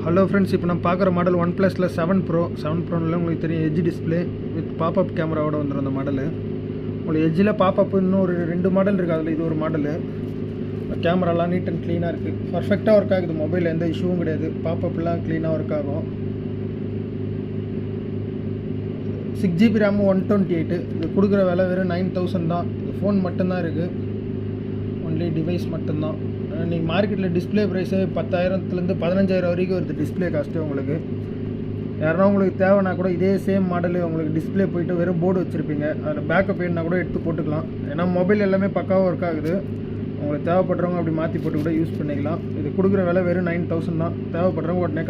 Hello friends, இப்போ நம்ம பார்க்குற மாடல் ஒன் ப்ளஸில் 7 Pro உங்களுக்கு தெரியும், எட்ஜ் டிஸ்பிளே வித் பாப்அப் கேமராவோட வந்துடும் அந்த மாடலு. உங்களுக்கு எட்ஜில் பாப்அப் இன்னும் ஒரு 2 மாடல் இருக்குது. அதில் இது ஒரு மாடலு. கேமராலாம் நீட் அண்ட் க்ளீனாக இருக்குது, பர்ஃபெக்டாக ஒர்க் ஆகுது. மொபைல் எந்த இஷ்யூவும் கிடையாது, பாப்அப்லாம் க்ளீனாக ஒர்க் ஆகும். 6GB RAM 128. இது கொடுக்குற விலை வெறும் 9000 தான். இது ஃபோன் மட்டும்தான் இருக்குது, ஒன்லி டிவைஸ் மட்டும்தான். நீங்கள் மார்க்கெட்டில் டிஸ்பிளே ப்ரைஸே 10,000லேருந்து 15,000 வரைக்கும் வருது டிஸ்பிளே காஸ்ட்டு. உங்களுக்கு யாருன்னா உங்களுக்கு தேவைன்னா கூட இதே சேம் மாடலு உங்களுக்கு டிஸ்பிளே போய்ட்டு வெறும் போர்டு வச்சுருப்பீங்க, அதில் பேக்கப் வேணுன்னா கூட எடுத்து போட்டுக்கலாம். ஏன்னா மொபைல் எல்லாமே பக்காவாக ஒர்க் ஆகுது. உங்களுக்கு தேவைப்படுறவங்க அப்படி மாற்றி போட்டு கூட யூஸ் பண்ணிக்கலாம். இது கொடுக்குற விலை வெறும் 9000 தான். தேவைப்படுறவங்க உடனே